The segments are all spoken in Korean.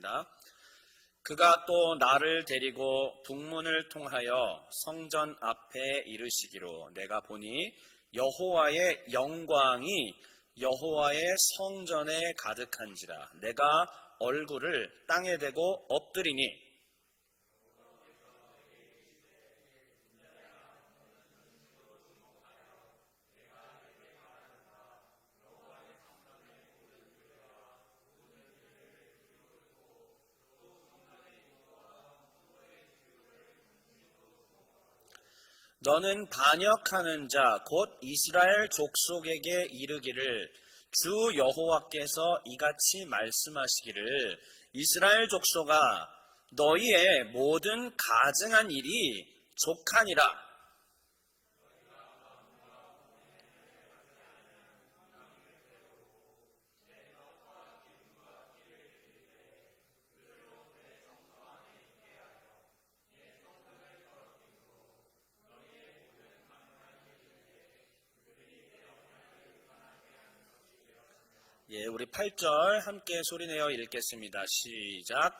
읽겠습니다. 그가 또 나를 데리고 북문을 통하여 성전 앞에 이르시기로 내가 보니 여호와의 영광이 여호와의 성전에 가득한지라. 내가 얼굴을 땅에 대고 엎드리니 너는 반역하는 자 곧 이스라엘 족속에게 이르기를 주 여호와께서 이같이 말씀하시기를 이스라엘 족속아 너희의 모든 가증한 일이 족하니라. 우리 8절 함께 소리내어 읽겠습니다. 시작.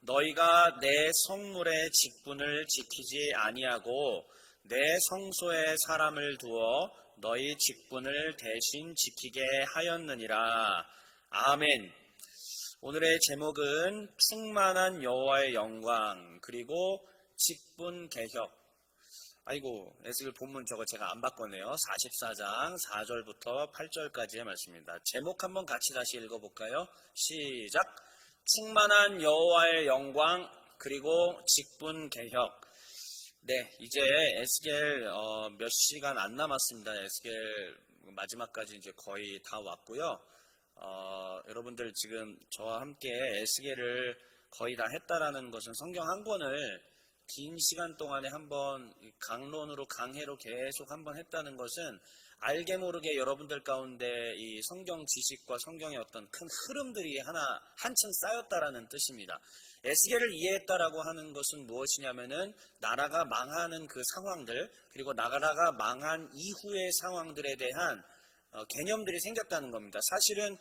너희가 내 성물의 직분을 지키지 아니하고 내 성소에 사람을 두어 너희 직분을 대신 지키게 하였느니라. 아멘. 오늘의 제목은 충만한 여호와의 영광 그리고 직분 개혁. 아이고, 에스겔 본문 저거 제가 안 바꿨네요. 44장 4절부터 8절까지의 말씀입니다. 제목 한번 같이 다시 읽어볼까요? 시작. 충만한 여호와의 영광 그리고 직분 개혁. 네, 이제 에스겔 몇 시간 안 남았습니다. 에스겔 마지막까지 이제 거의 다 왔고요. 여러분들 지금 저와 함께 에스겔을 거의 다 했다라는 것은 성경 한 권을 긴 시간 동안에 한번 강론으로 강해로 계속 한번 했다는 것은 알게 모르게 여러분들 가운데 이 성경 지식과 성경의 어떤 큰 흐름들이 한층 쌓였다라는 뜻입니다. 에스겔을 이해했다라고 하는 것은 무엇이냐면은 나라가 망하는 그 상황들 그리고 나라가 망한 이후의 상황들에 대한 개념들이 생겼다는 겁니다. 사실은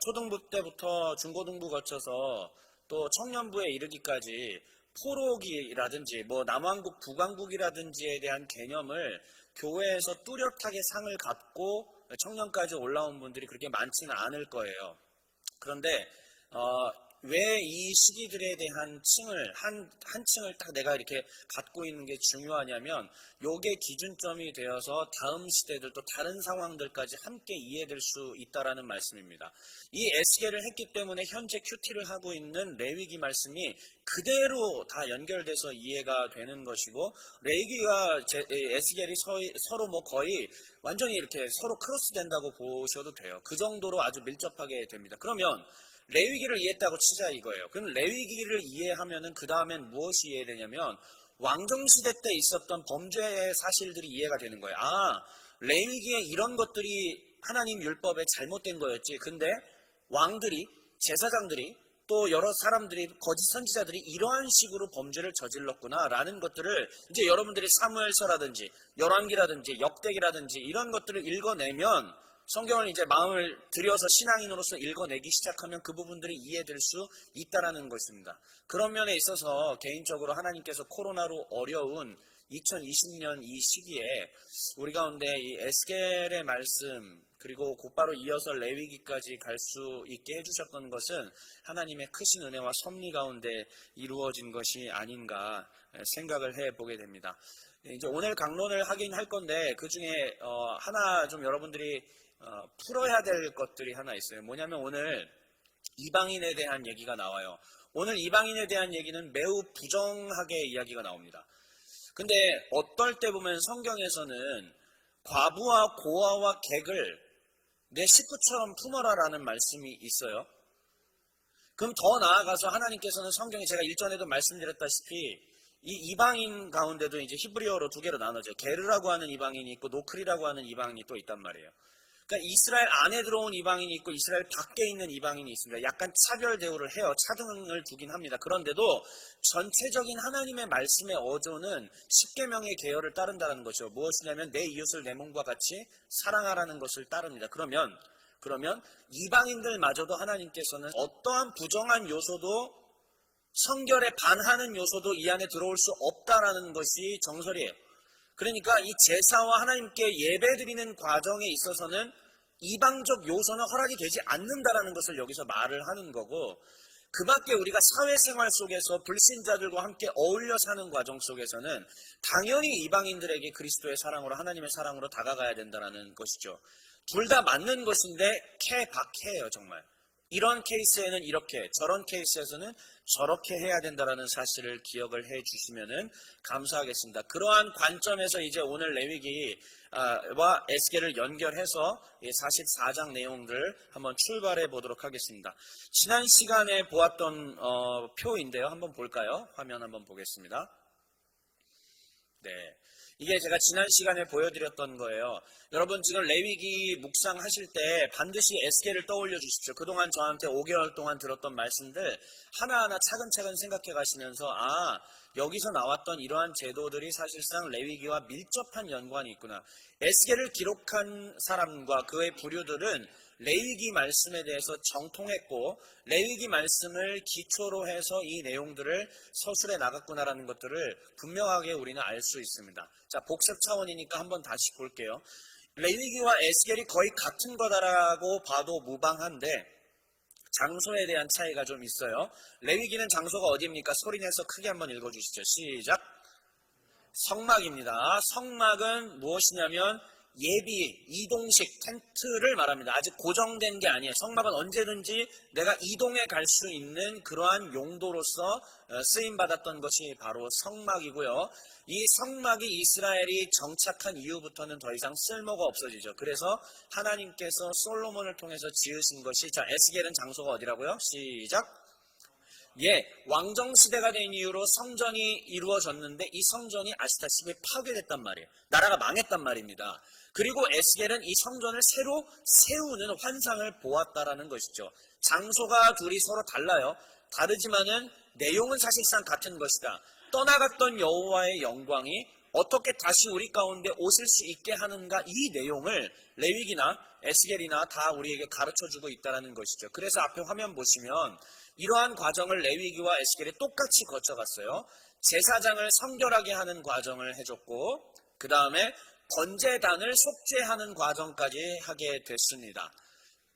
초등부 때부터 중고등부 거쳐서 또 청년부에 이르기까지 포로기라든지 남왕국 북왕국이라든지에 대한 개념을 교회에서 뚜렷하게 상을 갖고 청년까지 올라온 분들이 그렇게 많지는 않을 거예요. 그런데 왜 이 시기들에 대한 층을 한 층을 딱 내가 이렇게 갖고 있는 게 중요하냐면 요게 기준점이 되어서 다음 시대들 또 다른 상황들까지 함께 이해될 수 있다라는 말씀입니다. 이 에스겔을 했기 때문에 현재 큐티를 하고 있는 레위기 말씀이 그대로 다 연결돼서 이해가 되는 것이고 레위기와 에스겔이 서로 거의 완전히 이렇게 서로 크로스 된다고 보셔도 돼요. 그 정도로 아주 밀접하게 됩니다. 그러면 레위기를 이해했다고 치자 이거예요. 그럼 레위기를 이해하면은 그 다음엔 무엇이 이해되냐면 왕정시대 때 있었던 범죄의 사실들이 이해가 되는 거예요. 레위기에 이런 것들이 하나님 율법에 잘못된 거였지. 근데 왕들이, 제사장들이 또 여러 사람들이, 거짓 선지자들이 이러한 식으로 범죄를 저질렀구나 라는 것들을 이제 여러분들이 사무엘서라든지 열왕기라든지 역대기라든지 이런 것들을 읽어내면 성경을 이제 마음을 들여서 신앙인으로서 읽어내기 시작하면 그 부분들이 이해될 수 있다라는 것입니다. 그런 면에 있어서 개인적으로 하나님께서 코로나로 어려운 2020년 이 시기에 우리 가운데 이 에스겔의 말씀 그리고 곧바로 이어서 레위기까지 갈 수 있게 해주셨던 것은 하나님의 크신 은혜와 섭리 가운데 이루어진 것이 아닌가 생각을 해보게 됩니다. 이제 오늘 강론을 하긴 할 건데 그 중에 하나 좀 여러분들이 풀어야 될 것들이 하나 있어요. 뭐냐면 오늘 이방인에 대한 얘기가 나와요. 오늘 이방인에 대한 얘기는 매우 부정하게 이야기가 나옵니다. 근데 어떨 때 보면 성경에서는 과부와 고아와 객을 내 식구처럼 품어라라는 말씀이 있어요. 그럼 더 나아가서 하나님께서는 성경에 제가 일전에도 말씀드렸다시피 이 이방인 가운데도 이제 히브리어로 두 개로 나눠져요. 게르라고 하는 이방인이 있고 노크리라고 하는 이방인이 또 있단 말이에요. 그러니까 이스라엘 안에 들어온 이방인이 있고 이스라엘 밖에 있는 이방인이 있습니다. 약간 차별 대우를 해요. 차등을 두긴 합니다. 그런데도 전체적인 하나님의 말씀의 어조는 십계명의 계열을 따른다는 것이죠. 무엇이냐면 내 이웃을 내 몸과 같이 사랑하라는 것을 따릅니다. 그러면 그러면 이방인들마저도 하나님께서는 어떠한 부정한 요소도, 성결에 반하는 요소도 이 안에 들어올 수 없다라는 것이 정설이에요. 그러니까 이 제사와 하나님께 예배드리는 과정에 있어서는 이방적 요소는 허락이 되지 않는다라는 것을 여기서 말을 하는 거고, 그 밖에 우리가 사회생활 속에서 불신자들과 함께 어울려 사는 과정 속에서는 당연히 이방인들에게 그리스도의 사랑으로, 하나님의 사랑으로 다가가야 된다는 것이죠. 둘 다 맞는 것인데 케박해예요, 정말. 이런 케이스에는 이렇게, 저런 케이스에서는 저렇게 해야 된다는 사실을 기억을 해 주시면 감사하겠습니다. 그러한 관점에서 이제 오늘 레위기와 에스겔을 연결해서 44장 내용들 한번 출발해 보도록 하겠습니다. 지난 시간에 보았던 표인데요. 한번 볼까요? 화면 한번 보겠습니다. 네. 이게 제가 지난 시간에 보여드렸던 거예요. 여러분 지금 레위기 묵상하실 때 반드시 에스겔을 떠올려 주십시오. 그동안 저한테 5개월 동안 들었던 말씀들 하나하나 차근차근 생각해 가시면서, 여기서 나왔던 이러한 제도들이 사실상 레위기와 밀접한 연관이 있구나. 에스겔을 기록한 사람과 그의 부류들은 레위기 말씀에 대해서 정통했고 레위기 말씀을 기초로 해서 이 내용들을 서술해 나갔구나라는 것들을 분명하게 우리는 알 수 있습니다. 자, 복습 차원이니까 한번 다시 볼게요. 레위기와 에스겔이 거의 같은 거다라고 봐도 무방한데 장소에 대한 차이가 좀 있어요. 레위기는 장소가 어디입니까? 소리내서 크게 한번 읽어주시죠. 시작. 성막입니다. 성막은 무엇이냐면 예비, 이동식 텐트를 말합니다. 아직 고정된 게 아니에요. 성막은 언제든지 내가 이동해 갈 수 있는 그러한 용도로서 쓰임받았던 것이 바로 성막이고요. 이 성막이 이스라엘이 정착한 이후부터는 더 이상 쓸모가 없어지죠. 그래서 하나님께서 솔로몬을 통해서 지으신 것이, 자, 에스겔은 장소가 어디라고요? 시작. 왕정시대가 된 이후로 성전이 이루어졌는데 이 성전이 아시다시피 파괴됐단 말이에요. 나라가 망했단 말입니다. 그리고 에스겔은 이 성전을 새로 세우는 환상을 보았다라는 것이죠. 장소가 둘이 서로 달라요. 다르지만은 내용은 사실상 같은 것이다. 떠나갔던 여호와의 영광이 어떻게 다시 우리 가운데 오실 수 있게 하는가, 이 내용을 레위기나 에스겔이나 다 우리에게 가르쳐주고 있다는 것이죠. 그래서 앞에 화면 보시면 이러한 과정을 레위기와 에스겔이 똑같이 거쳐갔어요. 제사장을 성결하게 하는 과정을 해줬고 그 다음에 번제단을 속죄하는 과정까지 하게 됐습니다.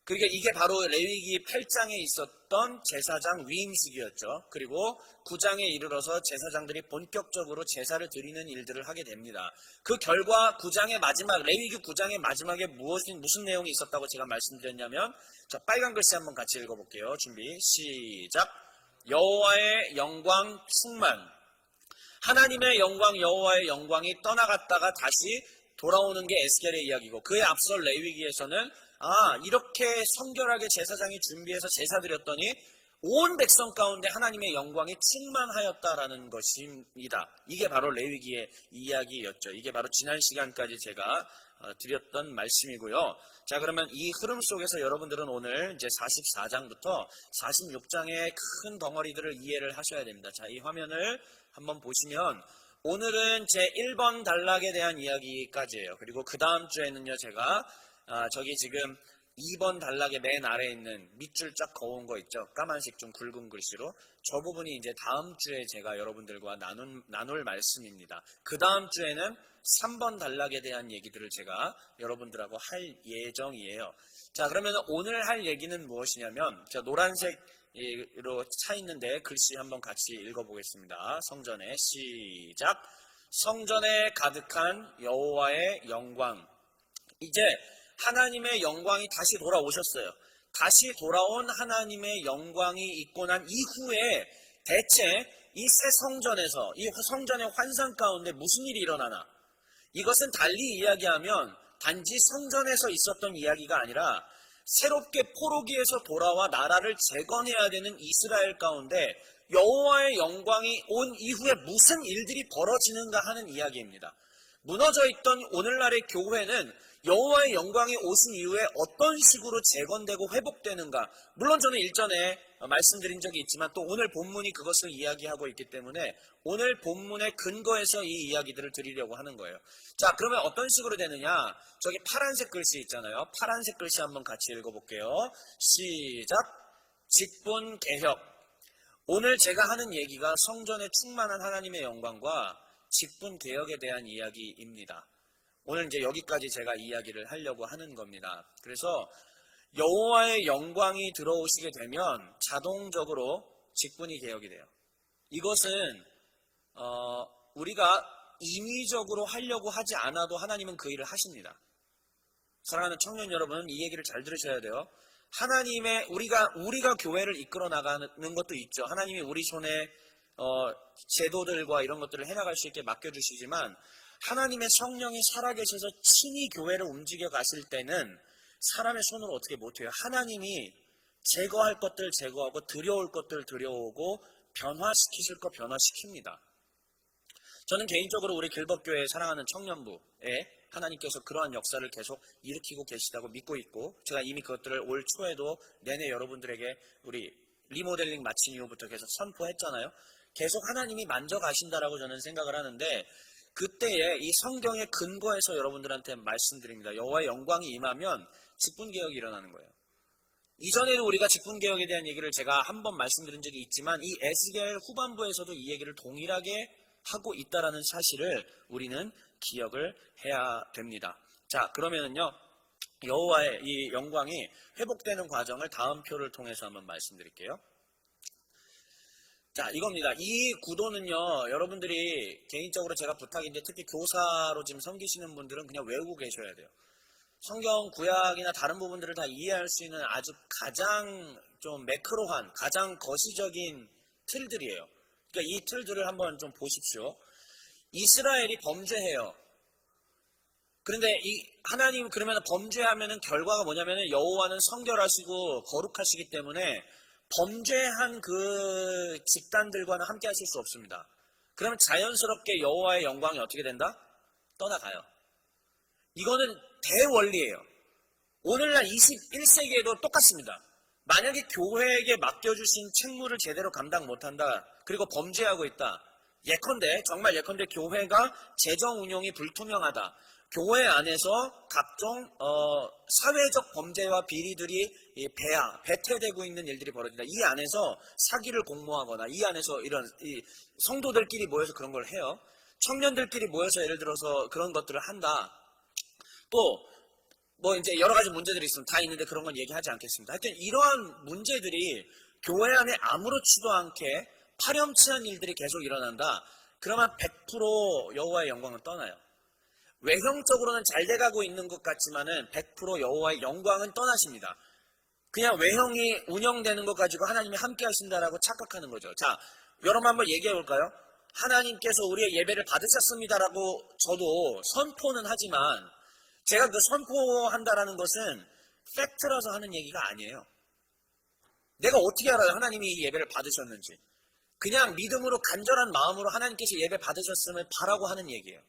그러니까 이게 바로 레위기 8장에 있었던 제사장 위임식이었죠. 그리고 9장에 이르러서 제사장들이 본격적으로 제사를 드리는 일들을 하게 됩니다. 그 결과 9장의 마지막, 레위기 9장의 마지막에 무슨 내용이 있었다고 제가 말씀드렸냐면, 자, 빨간 글씨 한번 같이 읽어볼게요. 준비 시작. 여호와의 영광 충만. 하나님의 영광, 여호와의 영광이 떠나갔다가 다시 돌아오는 게 에스겔의 이야기고, 그에 앞서 레위기에서는 이렇게 성결하게 제사장이 준비해서 제사 드렸더니 온 백성 가운데 하나님의 영광이 충만하였다라는 것입니다. 이게 바로 레위기의 이야기였죠. 이게 바로 지난 시간까지 제가 드렸던 말씀이고요. 자, 그러면 이 흐름 속에서 여러분들은 오늘 이제 44장부터 46장의 큰 덩어리들을 이해를 하셔야 됩니다. 자, 이 화면을 한번 보시면 오늘은 제 1번 단락에 대한 이야기까지예요. 그리고 그 다음 주에는요, 제가 저기 지금 2번 단락의 맨 아래에 있는 밑줄 쫙 그은 거 있죠. 까만색 좀 굵은 글씨로. 저 부분이 이제 다음 주에 제가 여러분들과 나눌 말씀입니다. 그 다음 주에는 3번 단락에 대한 얘기들을 제가 여러분들하고 할 예정이에요. 자, 그러면 오늘 할 얘기는 무엇이냐면, 자, 노란색으로 차 있는데 글씨 한번 같이 읽어보겠습니다. 성전에 시작. 성전에 가득한 여호와의 영광. 이제 하나님의 영광이 다시 돌아오셨어요. 다시 돌아온 하나님의 영광이 있고 난 이후에 대체 이 새 성전에서, 이 성전의 환상 가운데 무슨 일이 일어나나? 이것은 달리 이야기하면 단지 성전에서 있었던 이야기가 아니라 새롭게 포로기에서 돌아와 나라를 재건해야 되는 이스라엘 가운데 여호와의 영광이 온 이후에 무슨 일들이 벌어지는가 하는 이야기입니다. 무너져 있던 오늘날의 교회는 여호와의 영광이 오신 이후에 어떤 식으로 재건되고 회복되는가. 물론 저는 일전에 말씀드린 적이 있지만 또 오늘 본문이 그것을 이야기하고 있기 때문에 오늘 본문의 근거에서 이 이야기들을 드리려고 하는 거예요. 자, 그러면 어떤 식으로 되느냐. 저기 파란색 글씨 있잖아요. 파란색 글씨 한번 같이 읽어볼게요. 시작. 직분 개혁. 오늘 제가 하는 얘기가 성전에 충만한 하나님의 영광과 직분 개혁에 대한 이야기입니다. 오늘 이제 여기까지 제가 이야기를 하려고 하는 겁니다. 그래서 여호와의 영광이 들어오시게 되면 자동적으로 직분이 개혁이 돼요. 이것은 우리가 임의적으로 하려고 하지 않아도 하나님은 그 일을 하십니다. 사랑하는 청년 여러분, 이 얘기를 잘 들으셔야 돼요. 하나님의 우리가 교회를 이끌어 나가는 것도 있죠. 하나님이 우리 손에 제도들과 이런 것들을 해나갈 수 있게 맡겨주시지만 하나님의 성령이 살아계셔서 친히 교회를 움직여 가실 때는 사람의 손으로 어떻게 못해요. 하나님이 제거할 것들 제거하고 들여올 것들 들여오고 변화시키실 것 변화시킵니다. 저는 개인적으로 우리 길법교회 사랑하는 청년부에 하나님께서 그러한 역사를 계속 일으키고 계시다고 믿고 있고, 제가 이미 그것들을 올 초에도 내내 여러분들에게 우리 리모델링 마친 이후부터 계속 선포했잖아요. 계속 하나님이 만져가신다라고 저는 생각을 하는데, 그때에 이 성경의 근거에서 여러분들한테 말씀드립니다. 여호와의 영광이 임하면 직분개혁이 일어나는 거예요. 이전에도 우리가 직분개혁에 대한 얘기를 제가 한번 말씀드린 적이 있지만 이 에스겔 후반부에서도 이 얘기를 동일하게 하고 있다라는 사실을 우리는 기억을 해야 됩니다. 자, 그러면은요, 여호와의 이 영광이 회복되는 과정을 다음 표를 통해서 한번 말씀드릴게요. 자, 이겁니다. 이 구도는요, 여러분들이 개인적으로 제가 부탁인데 특히 교사로 지금 섬기시는 분들은 그냥 외우고 계셔야 돼요. 성경 구약이나 다른 부분들을 다 이해할 수 있는 아주 가장 좀 매크로한, 가장 거시적인 틀들이에요. 그러니까 이 틀들을 한번 좀 보십시오. 이스라엘이 범죄해요. 그런데 이 하나님 그러면 범죄하면은 결과가 뭐냐면은 여호와는 성결하시고 거룩하시기 때문에 범죄한 그 집단들과는 함께 하실 수 없습니다. 그러면 자연스럽게 여호와의 영광이 어떻게 된다? 떠나가요. 이거는 대원리예요. 오늘날 21세기에도 똑같습니다. 만약에 교회에게 맡겨주신 책무를 제대로 감당 못한다. 그리고 범죄하고 있다. 정말 예컨대 교회가 재정 운용이 불투명하다. 교회 안에서 각종 사회적 범죄와 비리들이 배태되고 있는 일들이 벌어진다. 이 안에서 사기를 공모하거나 이 안에서 이런 성도들끼리 모여서 그런 걸 해요. 청년들끼리 모여서 예를 들어서 그런 것들을 한다. 또 뭐 이제 여러 가지 문제들이 있으면 다 있는데 그런 건 얘기하지 않겠습니다. 하여튼 이러한 문제들이 교회 안에 아무렇지도 않게 파렴치한 일들이 계속 일어난다. 그러면 100% 여호와의 영광은 떠나요. 외형적으로는 잘 돼가고 있는 것 같지만은 100% 여호와의 영광은 떠나십니다. 그냥 외형이 운영되는 것 가지고 하나님이 함께 하신다라고 착각하는 거죠. 자, 여러분 한번 얘기해 볼까요? 하나님께서 우리의 예배를 받으셨습니다라고 저도 선포는 하지만 제가 그 선포한다라는 것은 팩트라서 하는 얘기가 아니에요. 내가 어떻게 알아요? 하나님이 이 예배를 받으셨는지. 그냥 믿음으로 간절한 마음으로 하나님께서 예배 받으셨음을 바라고 하는 얘기예요.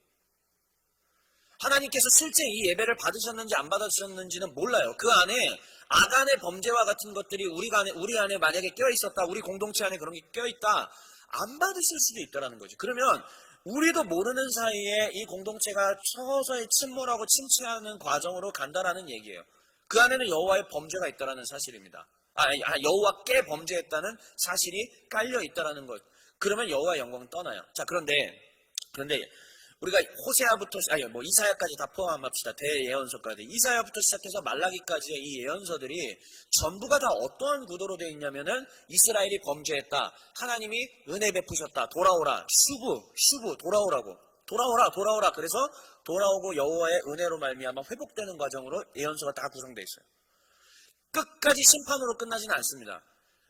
하나님께서 실제 이 예배를 받으셨는지 안 받으셨는지는 몰라요. 그 안에 아간의 범죄와 같은 것들이 우리 안에 만약에 껴있었다. 우리 공동체 안에 그런 게 껴있다. 안 받으실 수도 있다는 거죠. 그러면 우리도 모르는 사이에 이 공동체가 서서히 침몰하고 침체하는 과정으로 간다라는 얘기예요. 그 안에는 여호와의 범죄가 있다라는 사실입니다. 여호와께 범죄했다는 사실이 깔려 있다라는 것. 그러면 여호와의 영광은 떠나요. 자, 그런데 우리가 호세아부터 이사야까지 다 포함합시다. 대예언서까지. 이사야부터 시작해서 말라기까지의 이 예언서들이 전부가 다 어떠한 구도로 되어 있냐면은 이스라엘이 범죄했다. 하나님이 은혜 베푸셨다. 돌아오라. 슈브 돌아오라고. 돌아오라. 그래서 돌아오고 여호와의 은혜로 말미암아 회복되는 과정으로 예언서가 다 구성되어 있어요. 끝까지 심판으로 끝나지는 않습니다.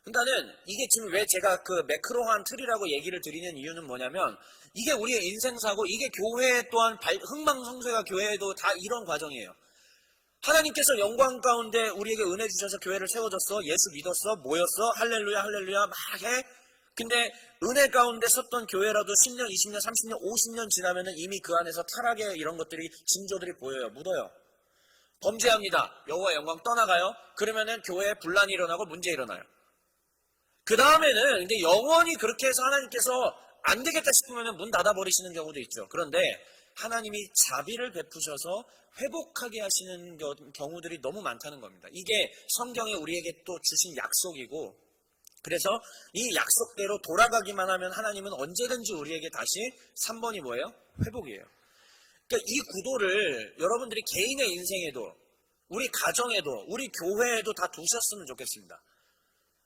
그러니까는 이게 지금 왜 제가 그 매크로한 틀이라고 얘기를 드리는 이유는 뭐냐면 이게 우리의 인생사고 이게 교회 또한 흥망성쇠가 교회에도 다 이런 과정이에요. 하나님께서 영광 가운데 우리에게 은혜 주셔서 교회를 세워줬어. 예수 믿었어. 모였어. 할렐루야 막 해. 근데 은혜 가운데 섰던 교회라도 10년, 20년, 30년, 50년 지나면은 이미 그 안에서 타락의 이런 것들이 징조들이 보여요. 묻어요. 범죄합니다. 여호와의 영광 떠나가요. 그러면은 교회에 분란이 일어나고 문제 일어나요. 그 다음에는 이제 영원히 그렇게 해서 하나님께서 안 되겠다 싶으면 문 닫아버리시는 경우도 있죠. 그런데 하나님이 자비를 베푸셔서 회복하게 하시는 경우들이 너무 많다는 겁니다. 이게 성경에 우리에게 또 주신 약속이고, 그래서 이 약속대로 돌아가기만 하면 하나님은 언제든지 우리에게 다시 3번이 뭐예요? 회복이에요. 그러니까 이 구도를 여러분들이 개인의 인생에도, 우리 가정에도, 우리 교회에도 다 두셨으면 좋겠습니다.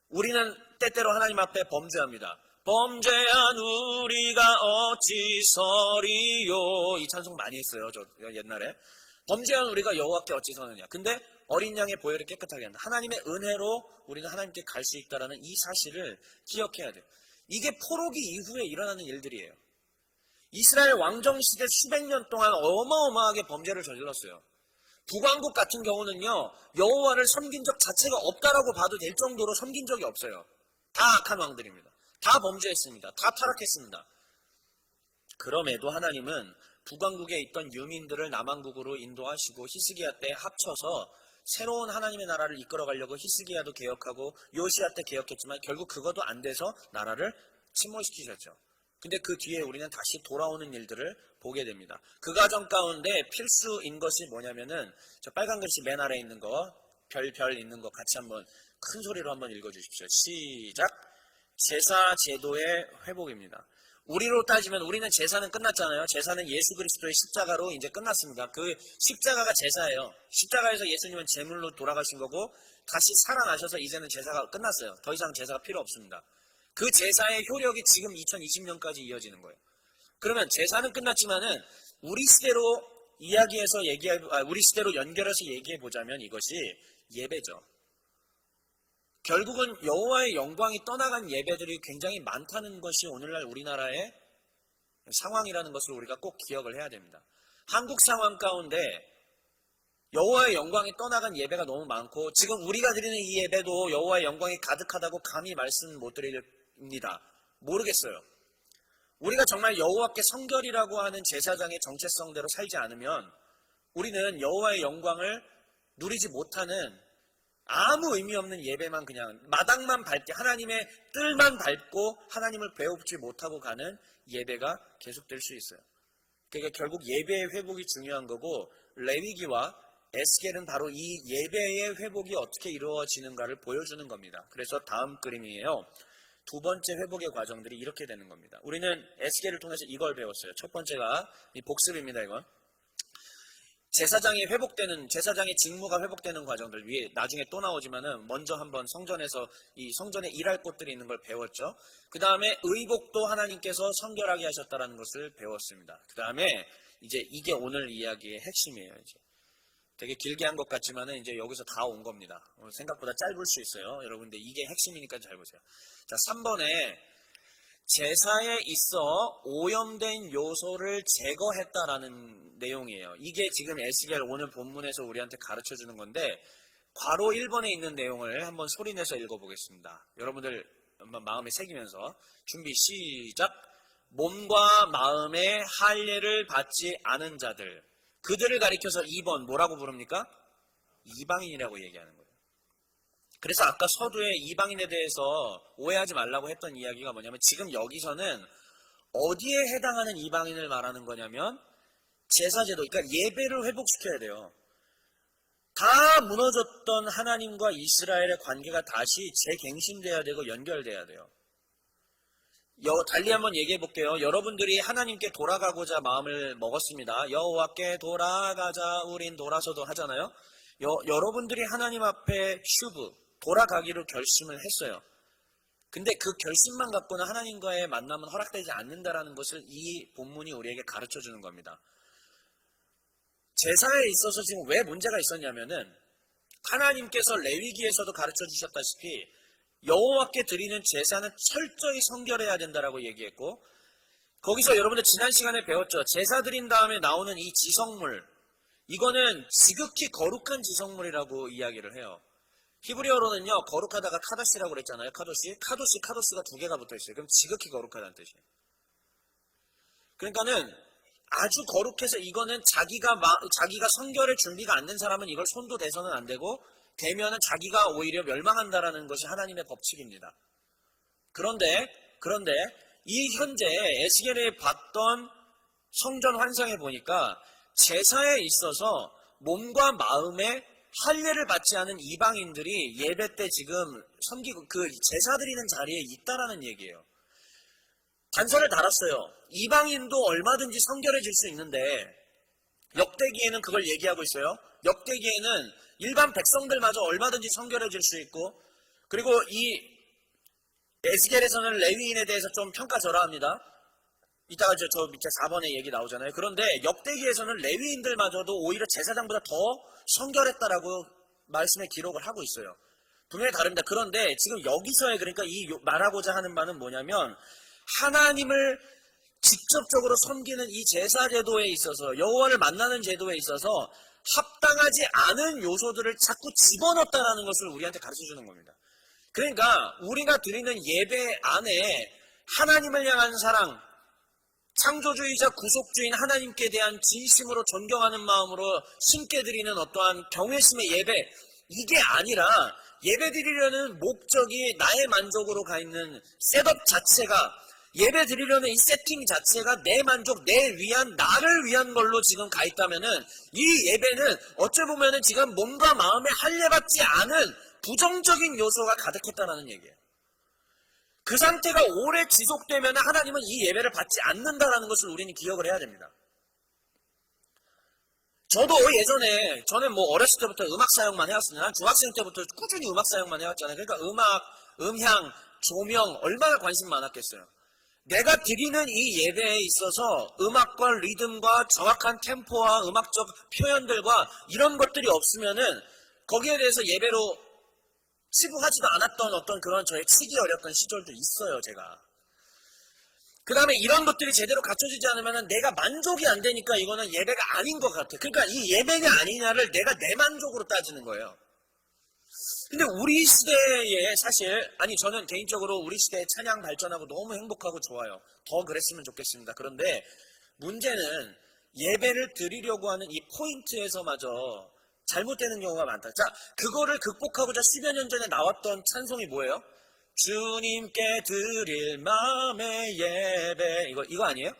우리는 때때로 하나님 앞에 범죄합니다. 범죄한 우리가 어찌 서리요. 이 찬송 많이 했어요. 저 옛날에. 범죄한 우리가 여호와께 어찌 서느냐. 근데 어린 양의 보혈을 깨끗하게 한다. 하나님의 은혜로 우리는 하나님께 갈 수 있다는 이 사실을 기억해야 돼요. 이게 포로기 이후에 일어나는 일들이에요. 이스라엘 왕정 시대 수백 년 동안 어마어마하게 범죄를 저질렀어요. 북왕국 같은 경우는요, 여호와를 섬긴 적 자체가 없다라고 봐도 될 정도로 섬긴 적이 없어요. 다 악한 왕들입니다. 다 범죄했습니다. 다 타락했습니다. 그럼에도 하나님은 북왕국에 있던 유민들을 남왕국으로 인도하시고 히스기야 때 합쳐서 새로운 하나님의 나라를 이끌어가려고 히스기야도 개혁하고 요시야 때 개혁했지만 결국 그것도 안 돼서 나라를 침몰시키셨죠. 근데 그 뒤에 우리는 다시 돌아오는 일들을 보게 됩니다. 그 과정 가운데 필수인 것이 뭐냐면은 저 빨간 글씨 맨 아래에 있는 거, 별 있는 거 같이 한번 큰 소리로 한번 읽어주십시오. 시작. 제사 제도의 회복입니다. 우리로 따지면 우리는 제사는 끝났잖아요. 제사는 예수 그리스도의 십자가로 이제 끝났습니다. 그 십자가가 제사예요. 십자가에서 예수님은 제물로 돌아가신 거고 다시 살아나셔서 이제는 제사가 끝났어요. 더 이상 제사가 필요 없습니다. 그 제사의 효력이 지금 2020년까지 이어지는 거예요. 그러면 제사는 끝났지만은 우리 시대로 우리 시대로 연결해서 얘기해 보자면 이것이 예배죠. 결국은 여호와의 영광이 떠나간 예배들이 굉장히 많다는 것이 오늘날 우리나라의 상황이라는 것을 우리가 꼭 기억을 해야 됩니다. 한국 상황 가운데 여호와의 영광이 떠나간 예배가 너무 많고 지금 우리가 드리는 이 예배도 여호와의 영광이 가득하다고 감히 말씀 못 드립니다. 모르겠어요. 우리가 정말 여호와께 성결이라고 하는 제사장의 정체성대로 살지 않으면 우리는 여호와의 영광을 누리지 못하는 아무 의미 없는 예배만 그냥 마당만 밟게 하나님의 뜰만 밟고 하나님을 배우지 못하고 가는 예배가 계속될 수 있어요. 그러니까 결국 예배의 회복이 중요한 거고 레위기와 에스겔은 바로 이 예배의 회복이 어떻게 이루어지는가를 보여주는 겁니다. 그래서 다음 그림이에요. 두 번째 회복의 과정들이 이렇게 되는 겁니다. 우리는 에스겔을 통해서 이걸 배웠어요. 첫 번째가 이 복습입니다. 이건 제사장의 직무가 회복되는 과정들 위에 나중에 또 나오지만은 먼저 한번 성전에서 이 성전에 일할 곳들이 있는 걸 배웠죠. 그 다음에 의복도 하나님께서 성결하게 하셨다라는 것을 배웠습니다. 그 다음에 이제 이게 오늘 이야기의 핵심이에요. 이제 되게 길게 한 것 같지만은 이제 여기서 다 온 겁니다. 생각보다 짧을 수 있어요. 여러분들 이게 핵심이니까 잘 보세요. 자, 3번에 제사에 있어 오염된 요소를 제거했다라는 내용이에요. 이게 지금 에스겔 오늘 본문에서 우리한테 가르쳐 주는 건데 괄호 1번에 있는 내용을 한번 소리내서 읽어보겠습니다. 여러분들 한번 마음에 새기면서 준비 시작. 몸과 마음에 할례를 받지 않은 자들, 그들을 가리켜서 2번 뭐라고 부릅니까? 이방인이라고 얘기하는 거예요. 그래서 아까 서두에 이방인에 대해서 오해하지 말라고 했던 이야기가 뭐냐면 지금 여기서는 어디에 해당하는 이방인을 말하는 거냐면 제사제도, 그러니까 예배를 회복시켜야 돼요. 다 무너졌던 하나님과 이스라엘의 관계가 다시 재갱신돼야 되고 연결돼야 돼요. 달리 한번 얘기해 볼게요. 여러분들이 하나님께 돌아가고자 마음을 먹었습니다. 여호와께 돌아가자 우린 돌아서도 하잖아요. 여러분들이 하나님 앞에 돌아가기로 결심을 했어요. 근데 그 결심만 갖고는 하나님과의 만남은 허락되지 않는다라는 것을 이 본문이 우리에게 가르쳐 주는 겁니다. 제사에 있어서 지금 왜 문제가 있었냐면은 하나님께서 레위기에서도 가르쳐 주셨다시피 여호와께 드리는 제사는 철저히 성결해야 된다라고 얘기했고 거기서 여러분들 지난 시간에 배웠죠. 제사 드린 다음에 나오는 이 지성물, 이거는 지극히 거룩한 지성물이라고 이야기를 해요. 히브리어로는요, 거룩하다가 카도시라고 그랬잖아요. 카도시가 두 개가 붙어 있어요. 그럼 지극히 거룩하다는 뜻이에요. 그러니까는 아주 거룩해서 이거는 자기가 성결의 준비가 안 된 사람은 이걸 손도 대서는 안 되고 되면은 자기가 오히려 멸망한다라는 것이 하나님의 법칙입니다. 그런데 이 현재 에스겔이 봤던 성전 환상에 보니까 제사에 있어서 몸과 마음에 할례를 받지 않은 이방인들이 예배 때 지금 섬기고 그 제사 드리는 자리에 있다라는 얘기예요. 단서를 달았어요. 이방인도 얼마든지 성결해질 수 있는데 역대기에는 그걸 얘기하고 있어요. 역대기에는 일반 백성들마저 얼마든지 성결해질 수 있고, 그리고 이 에스겔에서는 레위인에 대해서 좀 평가절하합니다. 이따가 저 밑에 4번에 얘기 나오잖아요. 그런데 역대기에서는 레위인들마저도 오히려 제사장보다 더 성결했다라고 말씀에 기록을 하고 있어요. 분명히 다릅니다. 그런데 지금 여기서의 그러니까 이 말하고자 하는 바는 뭐냐면 하나님을 직접적으로 섬기는 이 제사 제도에 있어서 여호와를 만나는 제도에 있어서 합당하지 않은 요소들을 자꾸 집어넣었다는 것을 우리한테 가르쳐주는 겁니다. 그러니까 우리가 드리는 예배 안에 하나님을 향한 사랑, 창조주이자 구속주인 하나님께 대한 진심으로 존경하는 마음으로 신께 드리는 어떠한 경외심의 예배, 이게 아니라 예배 드리려는 목적이 나의 만족으로 가 있는 셋업 자체가, 예배 드리려는 이 세팅 자체가 내 만족, 나를 위한 걸로 지금 가 있다면은 이 예배는 어찌 보면은 지금 몸과 마음에 할례받지 않은 부정적인 요소가 가득했다는 얘기예요. 그 상태가 오래 지속되면 하나님은 이 예배를 받지 않는다라는 것을 우리는 기억을 해야 됩니다. 저도 예전에, 저는 뭐 어렸을 때부터 음악 사역만 해왔습니다. 난 중학생 때부터 꾸준히 음악 사역만 해왔잖아요. 그러니까 음악, 음향, 조명 얼마나 관심 많았겠어요. 내가 드리는 이 예배에 있어서 음악과 리듬과 정확한 템포와 음악적 표현들과 이런 것들이 없으면은 거기에 대해서 예배로 치부하지도 않았던 어떤 그런 저의 치기 어렸던 시절도 있어요, 제가. 그 다음에 이런 것들이 제대로 갖춰지지 않으면 내가 만족이 안 되니까 이거는 예배가 아닌 것 같아. 그러니까 이 예배냐 아니냐를 내가 내 만족으로 따지는 거예요. 근데 우리 시대에 사실, 저는 개인적으로 우리 시대에 찬양 발전하고 너무 행복하고 좋아요. 더 그랬으면 좋겠습니다. 그런데 문제는 예배를 드리려고 하는 이 포인트에서마저 잘못되는 경우가 많다. 자, 그거를 극복하고자 10여 년 전에 나왔던 찬송이 뭐예요? 주님께 드릴 마음의 예배. 이거 아니에요?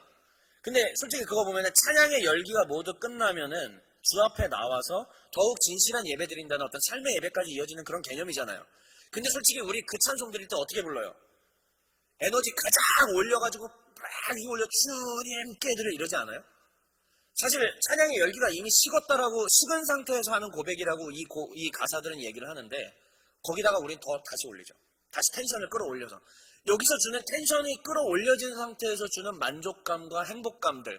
근데 솔직히 그거 보면은 찬양의 열기가 모두 끝나면은 주 앞에 나와서 더욱 진실한 예배 드린다는 어떤 삶의 예배까지 이어지는 그런 개념이잖아요. 근데 솔직히 우리 그 찬송 드릴 때 어떻게 불러요? 에너지 가장 올려가지고 막 올려 주님께 드려 이러지 않아요? 사실 찬양의 열기가 이미 식은 상태에서 하는 고백이라고 이 가사들은 얘기를 하는데 거기다가 우린 더 다시 올리죠. 다시 텐션을 끌어올려서 여기서 주는 텐션이 끌어올려진 상태에서 주는 만족감과 행복감들,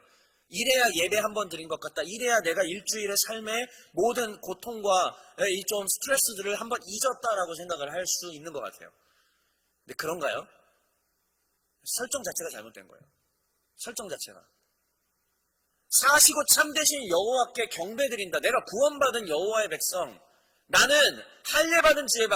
이래야 예배 한번 드린 것 같다. 이래야 내가 일주일의 삶의 모든 고통과 이 좀 스트레스들을 한번 잊었다라고 생각을 할 수 있는 것 같아요. 근데 그런가요? 설정 자체가 잘못된 거예요. 설정 자체가. 사시고 참되신 여호와께 경배드린다. 내가 구원받은 여호와의 백성, 나는 할례받은 주의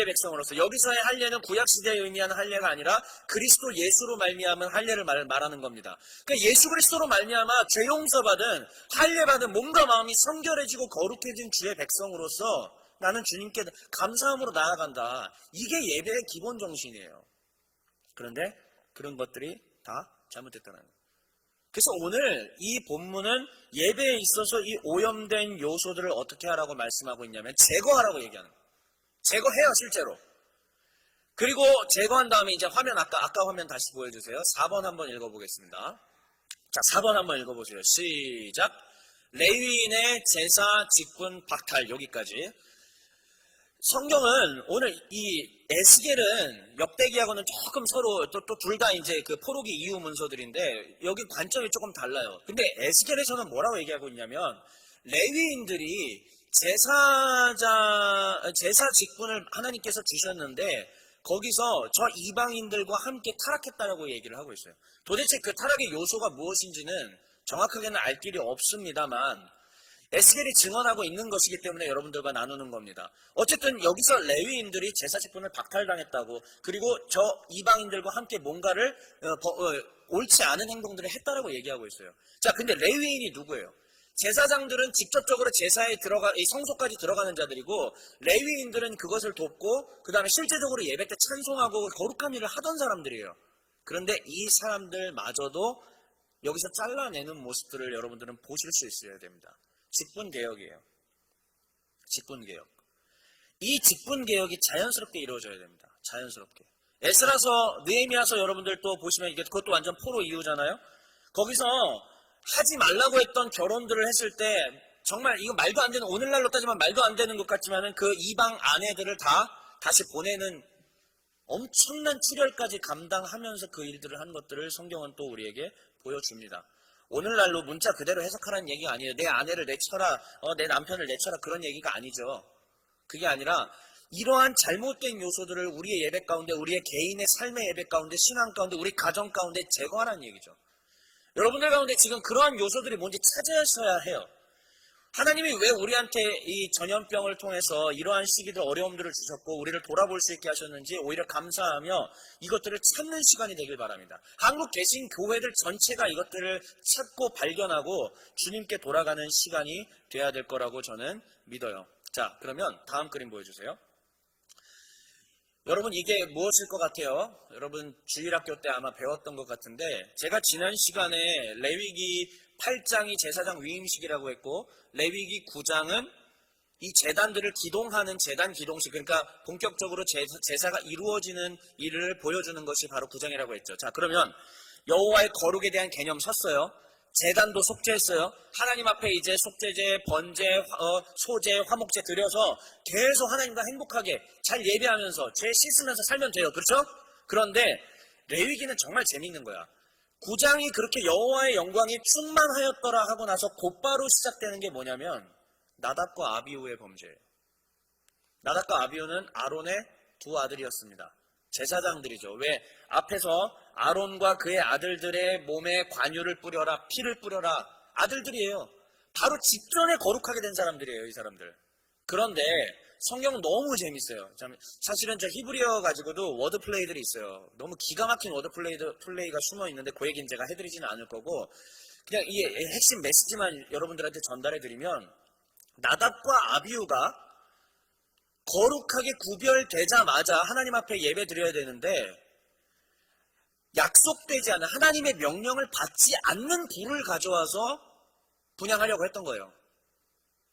백성으로서, 여기서의 할례는 구약시대에 의미하는 할례가 아니라 그리스도 예수로 말미암은 할례를 말하는 겁니다. 그러니까 예수 그리스도로 말미암아 죄 용서받은, 할례받은, 몸과 마음이 성결해지고 거룩해진 주의 백성으로서 나는 주님께 감사함으로 나아간다. 이게 예배의 기본 정신이에요. 그런데 그런 것들이 다 잘못됐다는 거예요. 그래서 오늘 이 본문은 예배에 있어서 이 오염된 요소들을 어떻게 하라고 말씀하고 있냐면 제거하라고 얘기하는 거예요. 제거해요, 실제로. 그리고 제거한 다음에 이제 화면, 아까 화면 다시 보여주세요. 4번 한번 읽어보겠습니다. 자, 4번 한번 읽어보세요. 시작. 레위인의 제사 직분 박탈, 여기까지. 성경은 오늘 이 에스겔은 역대기하고는 조금 서로 또 둘 다 이제 그 포로기 이후 문서들인데 여기 관점이 조금 달라요. 근데 에스겔에서는 뭐라고 얘기하고 있냐면 레위인들이 제사 직분을 하나님께서 주셨는데 거기서 저 이방인들과 함께 타락했다라고 얘기를 하고 있어요. 도대체 그 타락의 요소가 무엇인지는 정확하게는 알 길이 없습니다만 에스겔이 증언하고 있는 것이기 때문에 여러분들과 나누는 겁니다. 어쨌든 여기서 레위인들이 제사 직분을 박탈당했다고, 그리고 저 이방인들과 함께 뭔가를 옳지 않은 행동들을 했다라고 얘기하고 있어요. 자, 근데 레위인이 누구예요? 제사장들은 직접적으로 제사에 이 성소까지 들어가는 자들이고, 레위인들은 그것을 돕고 그 다음에 실제적으로 예배 때 찬송하고 거룩한 일을 하던 사람들이에요. 그런데 이 사람들마저도 여기서 잘라내는 모습들을 여러분들은 보실 수 있어야 됩니다. 직분개혁이에요. 직분개혁. 이 직분개혁이 자연스럽게 이루어져야 됩니다. 자연스럽게. 에스라서, 느헤미야서 여러분들 또 보시면 이게 그것도 완전 포로 이후잖아요. 거기서 하지 말라고 했던 결혼들을 했을 때 정말 이거 말도 안 되는, 오늘날로 따지면 말도 안 되는 것 같지만은 그 이방 아내들을 다 다시 보내는 엄청난 출혈까지 감당하면서 그 일들을 한 것들을 성경은 또 우리에게 보여줍니다. 오늘날로 문자 그대로 해석하라는 얘기가 아니에요. 내 아내를 내쳐라, 내 남편을 내쳐라, 그런 얘기가 아니죠. 그게 아니라 이러한 잘못된 요소들을 우리의 예배 가운데, 우리의 개인의 삶의 예배 가운데, 신앙 가운데, 우리 가정 가운데 제거하라는 얘기죠. 여러분들 가운데 지금 그러한 요소들이 뭔지 찾으셔야 해요. 하나님이 왜 우리한테 이 전염병을 통해서 이러한 시기들 어려움들을 주셨고 우리를 돌아볼 수 있게 하셨는지 오히려 감사하며 이것들을 찾는 시간이 되길 바랍니다. 한국 계신 교회들 전체가 이것들을 찾고 발견하고 주님께 돌아가는 시간이 돼야 될 거라고 저는 믿어요. 자, 그러면 다음 그림 보여주세요. 여러분, 이게 무엇일 것 같아요? 여러분 주일학교 때 아마 배웠던 것 같은데, 제가 지난 시간에 레위기 8장이 제사장 위임식이라고 했고 레위기 9장은 이 제단들을 기동하는 제단 기동식, 그러니까 본격적으로 제사가 이루어지는 일을 보여주는 것이 바로 9장이라고 했죠. 자, 그러면 여호와의 거룩에 대한 개념 섰어요. 제단도 속죄했어요. 하나님 앞에 이제 속죄제, 번제, 소제, 화목제 드려서 계속 하나님과 행복하게 잘 예배하면서 죄 씻으면서 살면 돼요. 그렇죠? 그런데 레위기는 정말 재미있는 거야. 9장이 그렇게 여호와의 영광이 충만하였더라 하고 나서 곧바로 시작되는 게 뭐냐면 나답과 아비후의 범죄예요. 나답과 아비후는 아론의 두 아들이었습니다. 제사장들이죠. 왜? 앞에서 아론과 그의 아들들의 몸에 관유를 뿌려라, 피를 뿌려라. 아들들이에요. 바로 직전에 거룩하게 된 사람들이에요, 이 사람들. 그런데 성경은 너무 재밌어요. 사실은 저 히브리어 가지고도 워드 플레이들이 있어요. 너무 기가 막힌 워드 플레이가 숨어 있는데 그 얘기는 제가 해드리지는 않을 거고, 그냥 이 핵심 메시지만 여러분들한테 전달해 드리면, 나답과 아비후가 거룩하게 구별되자마자 하나님 앞에 예배 드려야 되는데 약속되지 않은, 하나님의 명령을 받지 않는 불을 가져와서 분향하려고 했던 거예요.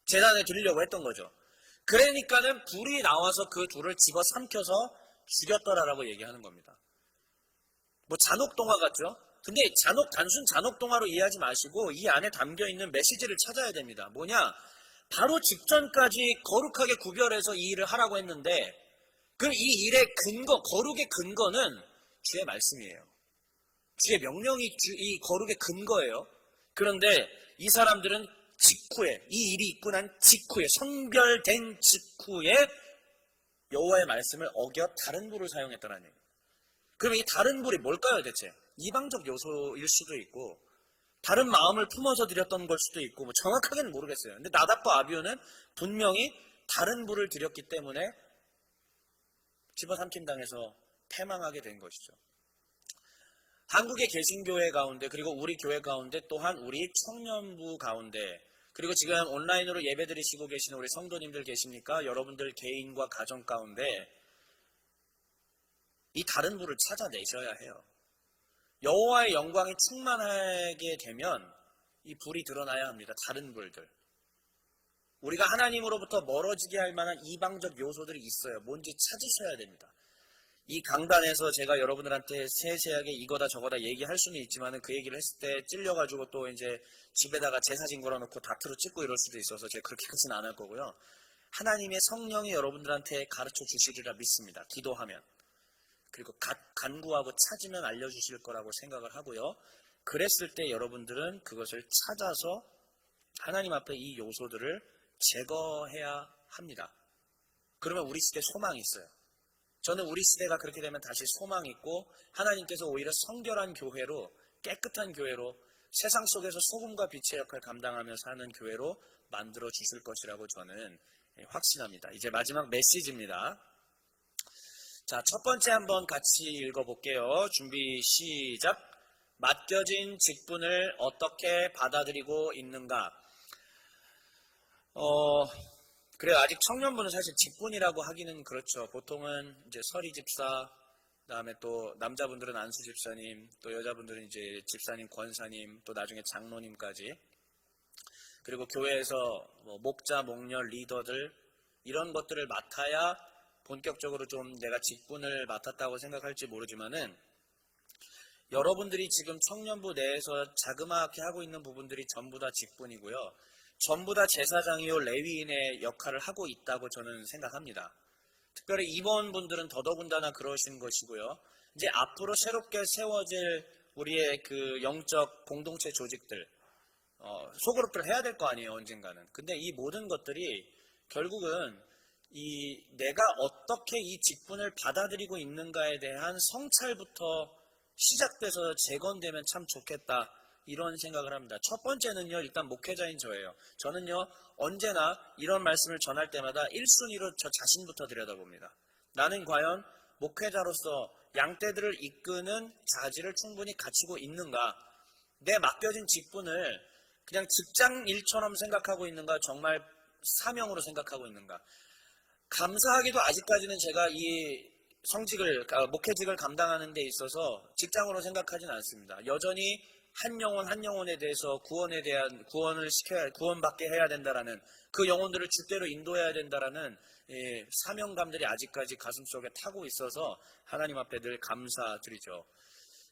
제단에 드리려고 했던 거죠. 그러니까는 불이 나와서 그 둘을 집어삼켜서 죽였더라라고 얘기하는 겁니다. 뭐 잔혹동화 같죠? 근데 단순 잔혹동화로 이해하지 마시고 이 안에 담겨있는 메시지를 찾아야 됩니다. 뭐냐? 바로 직전까지 거룩하게 구별해서 이 일을 하라고 했는데, 그럼 이 일의 근거, 거룩의 근거는 주의 말씀이에요. 주의 명령이 이 거룩의 근거예요. 그런데 이 사람들은 직후에, 이 일이 있고 난 직후에, 성별된 직후에 여호와의 말씀을 어겨 다른 불을 사용했다는 얘기예요. 그럼 이 다른 불이 뭘까요 대체? 이방적 요소일 수도 있고 다른 마음을 품어서 드렸던 걸 수도 있고, 뭐 정확하게는 모르겠어요. 근데 나답과 아비후는 분명히 다른 불을 드렸기 때문에 집어삼킴 당해서 패망하게 된 것이죠. 한국의 개신교회 가운데, 그리고 우리 교회 가운데, 또한 우리 청년부 가운데, 그리고 지금 온라인으로 예배 드리시고 계시는 우리 성도님들 계십니까? 여러분들 개인과 가정 가운데 이 다른 불을 찾아내셔야 해요. 여호와의 영광이 충만하게 되면 이 불이 드러나야 합니다. 다른 불들. 우리가 하나님으로부터 멀어지게 할 만한 이방적 요소들이 있어요. 뭔지 찾으셔야 됩니다. 이 강단에서 제가 여러분들한테 세세하게 이거다 저거다 얘기할 수는 있지만 그 얘기를 했을 때 찔려가지고 또 이제 집에다가 제사진 걸어놓고 다트로 찍고 이럴 수도 있어서 제가 그렇게까지는 안 할 거고요. 하나님의 성령이 여러분들한테 가르쳐 주시리라 믿습니다. 기도하면. 그리고 간구하고 찾으면 알려주실 거라고 생각을 하고요. 그랬을 때 여러분들은 그것을 찾아서 하나님 앞에 이 요소들을 제거해야 합니다. 그러면 우리 시대에 소망이 있어요. 저는 우리 시대가 그렇게 되면 다시 소망이 있고 하나님께서 오히려 성결한 교회로, 깨끗한 교회로, 세상 속에서 소금과 빛의 역할을 감당하며 사는 교회로 만들어 주실 것이라고 저는 확신합니다. 이제 마지막 메시지입니다. 자, 첫 번째 한번 같이 읽어볼게요. 준비 시작. 맡겨진 직분을 어떻게 받아들이고 있는가? 그래요. 아직 청년부는 사실 직분이라고 하기는 그렇죠. 보통은 이제 서리 집사, 그다음에 또 남자분들은 안수 집사님, 또 여자분들은 이제 집사님, 권사님, 또 나중에 장로님까지. 그리고 교회에서 뭐 목자, 목녀, 리더들 이런 것들을 맡아야 본격적으로 좀 내가 직분을 맡았다고 생각할지 모르지만은 여러분들이 지금 청년부 내에서 자그마하게 하고 있는 부분들이 전부 다 직분이고요. 전부 다 제사장이요 레위인의 역할을 하고 있다고 저는 생각합니다. 특별히 임원분들은 더더군다나 그러신 것이고요. 이제 앞으로 새롭게 세워질 우리의 그 영적 공동체 조직들, 소그룹들 해야 될 거 아니에요, 언젠가는. 근데 이 모든 것들이 결국은 내가 어떻게 이 직분을 받아들이고 있는가에 대한 성찰부터 시작돼서 재건되면 참 좋겠다. 이런 생각을 합니다. 첫 번째는요, 일단 목회자인 저예요. 저는요, 언제나 이런 말씀을 전할 때마다 1순위로 저 자신부터 들여다봅니다. 나는 과연 목회자로서 양떼들을 이끄는 자질을 충분히 갖추고 있는가? 내 맡겨진 직분을 그냥 직장 일처럼 생각하고 있는가? 정말 사명으로 생각하고 있는가? 감사하게도 아직까지는 제가 이 목회직을 감당하는 데 있어서 직장으로 생각하진 않습니다. 여전히 한 영혼 한 영혼에 대해서 구원받게 해야 된다라는 그 영혼들을 주대로 인도해야 된다라는 사명감들이 아직까지 가슴속에 타고 있어서 하나님 앞에 늘 감사드리죠.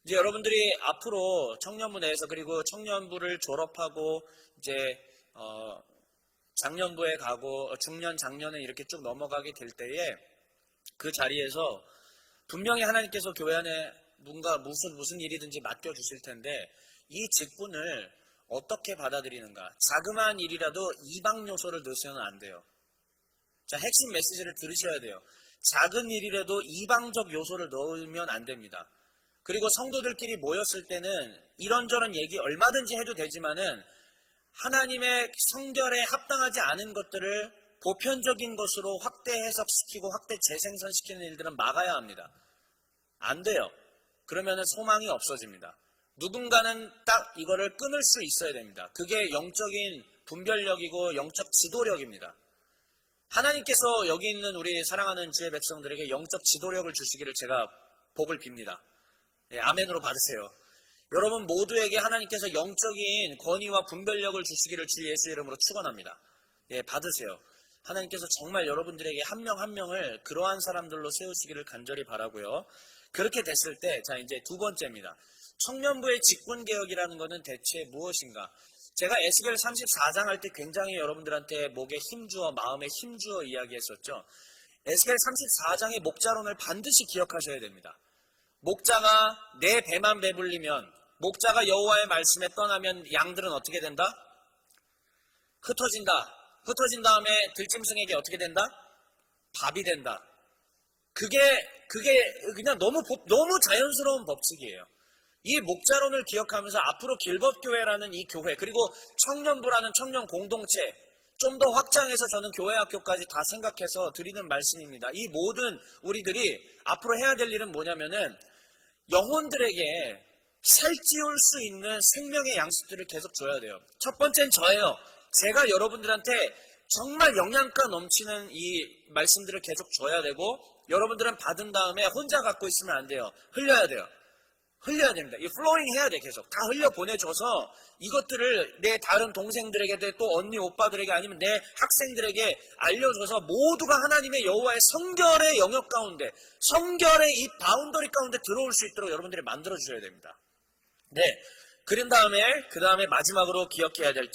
이제 여러분들이 앞으로 청년부 내에서 그리고 청년부를 졸업하고 이제 장년부에 가고 중년 장년에 이렇게 쭉 넘어가게 될 때에 그 자리에서 분명히 하나님께서 교회 안에 뭔가 무슨 일이든지 맡겨주실 텐데 이 직분을 어떻게 받아들이는가? 자그마한 일이라도 이방 요소를 넣으셔는 안 돼요. 자, 핵심 메시지를 들으셔야 돼요. 작은 일이라도 이방적 요소를 넣으면 안 됩니다. 그리고 성도들끼리 모였을 때는 이런저런 얘기 얼마든지 해도 되지만은 하나님의 성결에 합당하지 않은 것들을 보편적인 것으로 확대 해석시키고 확대 재생산시키는 일들은 막아야 합니다. 안 돼요. 그러면은 소망이 없어집니다. 누군가는 딱 이거를 끊을 수 있어야 됩니다. 그게 영적인 분별력이고 영적 지도력입니다. 하나님께서 여기 있는 우리 사랑하는 주의 백성들에게 영적 지도력을 주시기를 제가 복을 빕니다. 아멘으로 받으세요. 여러분 모두에게 하나님께서 영적인 권위와 분별력을 주시기를 주 예수 이름으로 축원합니다. 받으세요. 하나님께서 정말 여러분들에게 한 명 한 명을 그러한 사람들로 세우시기를 간절히 바라고요. 그렇게 됐을 때, 자 이제 두 번째입니다. 청년부의 직분개혁이라는 것은 대체 무엇인가? 제가 에스겔 34장 할 때 굉장히 여러분들한테 목에 힘주어 마음에 힘주어 이야기했었죠. 에스겔 34장의 목자론을 반드시 기억하셔야 됩니다. 목자가 내 배만 배불리면, 목자가 여호와의 말씀에 떠나면 양들은 어떻게 된다? 흩어진다. 흩어진 다음에 들짐승에게 어떻게 된다? 밥이 된다. 그게 그냥 너무 자연스러운 법칙이에요. 이 목자론을 기억하면서 앞으로 길벗교회라는 이 교회, 그리고 청년부라는 청년 공동체 좀 더 확장해서 저는 교회학교까지 다 생각해서 드리는 말씀입니다. 이 모든 우리들이 앞으로 해야 될 일은 뭐냐면은 영혼들에게 살찌울 수 있는 생명의 양식들을 계속 줘야 돼요. 첫 번째는 저예요. 제가 여러분들한테 정말 영양가 넘치는 이 말씀들을 계속 줘야 되고, 여러분들은 받은 다음에 혼자 갖고 있으면 안 돼요. 흘려야 돼요. 흘려야 됩니다. 이 플로잉 해야 돼. 계속 다 흘려 보내줘서 이것들을 내 다른 동생들에게, 또 언니 오빠들에게, 아니면 내 학생들에게 알려줘서 모두가 하나님의 여호와의 성결의 영역 가운데, 성결의 이 바운더리 가운데 들어올 수 있도록 여러분들이 만들어 주셔야 됩니다. 네. 그 다음에 마지막으로 기억해야 될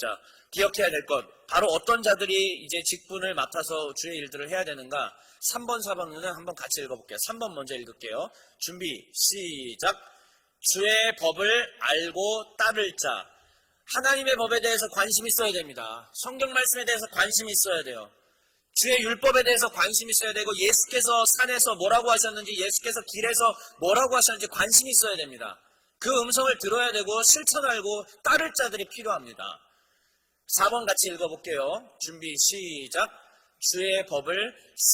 것, 바로 어떤 자들이 이제 직분을 맡아서 주의 일들을 해야 되는가? 3번, 4번은 한번 같이 읽어볼게요. 3번 먼저 읽을게요. 준비, 시작. 주의 법을 알고 따를 자. 하나님의 법에 대해서 관심이 있어야 됩니다. 성경 말씀에 대해서 관심이 있어야 돼요. 주의 율법에 대해서 관심이 있어야 되고, 예수께서 산에서 뭐라고 하셨는지, 예수께서 길에서 뭐라고 하셨는지 관심이 있어야 됩니다. 그 음성을 들어야 되고 실천하고 따를 자들이 필요합니다. 4번 같이 읽어볼게요. 준비 시작. 주의 법을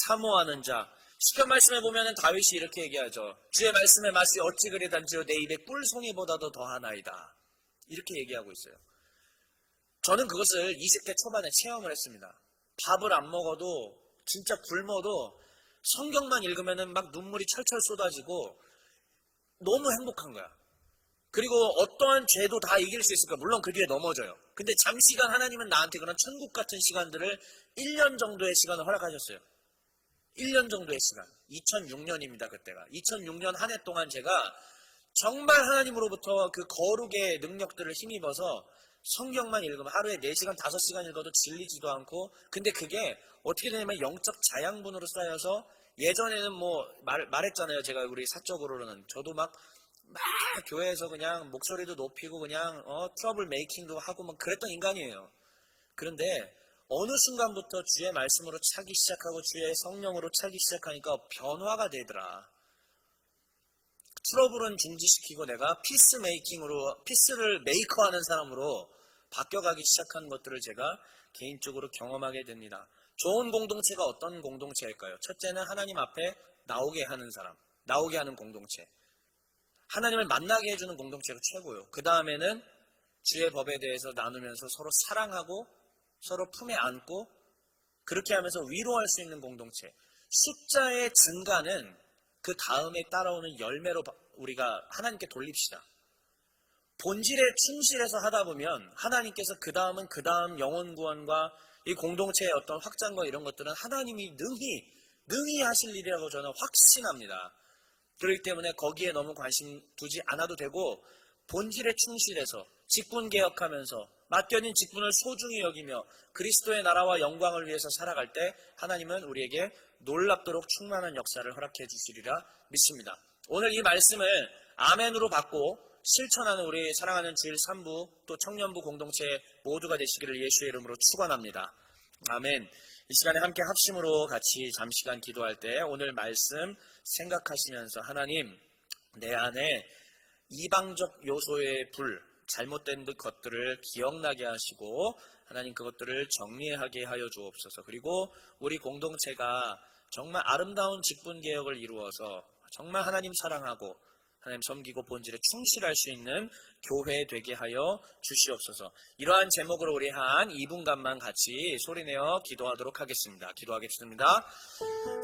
사모하는 자. 시편 말씀에 보면은 다윗이 이렇게 얘기하죠. 주의 말씀의 맛이 어찌 그리 단지요 내 입에 꿀송이보다도 더하나이다. 이렇게 얘기하고 있어요. 저는 그것을 20대 초반에 체험을 했습니다. 밥을 안 먹어도 진짜 굶어도 성경만 읽으면은 막 눈물이 철철 쏟아지고 너무 행복한 거야. 그리고 어떠한 죄도 다 이길 수 있을까? 물론 그 뒤에 넘어져요. 근데 잠시간 하나님은 나한테 그런 천국 같은 시간들을 1년 정도의 시간을 허락하셨어요. 1년 정도의 시간. 2006년입니다. 그때가. 2006년 한 해 동안 제가 정말 하나님으로부터 그 거룩의 능력들을 힘입어서 성경만 읽으면 하루에 4시간, 5시간 읽어도 질리지도 않고, 근데 그게 어떻게 되냐면 영적 자양분으로 쌓여서, 예전에는 말했잖아요. 제가 우리 사적으로는. 저도 막 교회에서 그냥 목소리도 높이고 그냥 트러블 메이킹도 하고 막 그랬던 인간이에요. 그런데 어느 순간부터 주의 말씀으로 차기 시작하고 주의 성령으로 차기 시작하니까 변화가 되더라. 트러블은 중지시키고 내가 피스를 메이커하는 사람으로 바뀌어가기 시작하는 것들을 제가 개인적으로 경험하게 됩니다. 좋은 공동체가 어떤 공동체일까요? 첫째는 하나님 앞에 나오게 하는 사람, 나오게 하는 공동체. 하나님을 만나게 해주는 공동체가 최고요. 그 다음에는 주의 법에 대해서 나누면서 서로 사랑하고 서로 품에 안고 그렇게 하면서 위로할 수 있는 공동체. 숫자의 증가는 그 다음에 따라오는 열매로 우리가 하나님께 돌립시다. 본질에 충실해서 하다 보면 하나님께서 그 다음은 그 다음 영혼 구원과 이 공동체의 어떤 확장과 이런 것들은 하나님이 능히 하실 일이라고 저는 확신합니다. 그렇기 때문에 거기에 너무 관심 두지 않아도 되고 본질에 충실해서 직분 개혁하면서 맡겨진 직분을 소중히 여기며 그리스도의 나라와 영광을 위해서 살아갈 때 하나님은 우리에게 놀랍도록 충만한 역사를 허락해 주시리라 믿습니다. 오늘 이 말씀을 아멘으로 받고 실천하는 우리 사랑하는 주일 3부 또 청년부 공동체 모두가 되시기를 예수의 이름으로 축원합니다. 아멘. 이 시간에 함께 합심으로 같이 잠시간 기도할 때 오늘 말씀 생각하시면서 하나님 내 안에 이방적 요소의 잘못된 것들을 기억나게 하시고 하나님 그것들을 정리하게 하여 주옵소서. 그리고 우리 공동체가 정말 아름다운 직분개혁을 이루어서 정말 하나님 사랑하고 하나님 섬기고 본질에 충실할 수 있는 교회 되게 하여 주시옵소서. 이러한 제목으로 우리 한 2분간만 같이 소리내어 기도하도록 하겠습니다. 기도하겠습니다.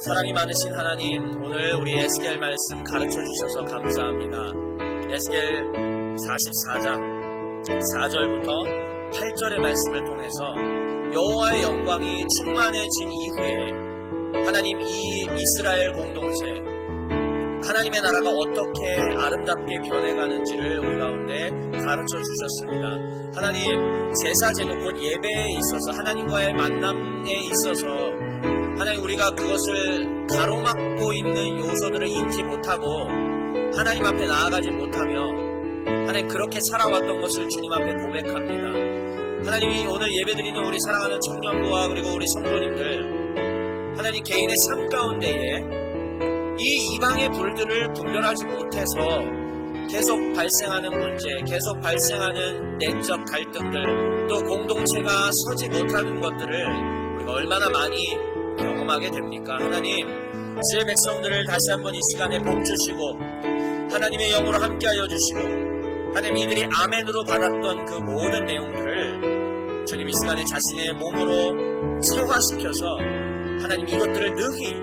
사랑이 많으신 하나님, 오늘 우리 에스겔 말씀 가르쳐 주셔서 감사합니다. 에스겔 44장 4절부터 8절의 말씀을 통해서 여호와의 영광이 충만해진 이후에 하나님 이 이스라엘 공동체 하나님의 나라가 어떻게 아름답게 변해가는지를 우리 가운데 가르쳐 주셨습니다. 하나님 제사 제도 곧 예배에 있어서 하나님과의 만남에 있어서 하나님 우리가 그것을 가로막고 있는 요소들을 잊지 못하고 하나님 앞에 나아가지 못하며 하나님 그렇게 살아왔던 것을 주님 앞에 고백합니다. 하나님이 오늘 예배드리는 우리 사랑하는 청년부와 그리고 우리 성도님들 하나님 개인의 삶 가운데에 이 이방의 불들을 분별하지 못해서 계속 발생하는 문제, 계속 발생하는 내적 갈등들, 또 공동체가 서지 못하는 것들을 우리가 얼마나 많이 경험하게 됩니까? 하나님, 주의 백성들을 다시 한번 이 시간에 복 주시고 하나님의 영으로 함께하여 주시고 하나님 이들이 아멘으로 받았던 그 모든 내용들을 주님 이 시간에 자신의 몸으로 체화시켜서 하나님 이것들을 능히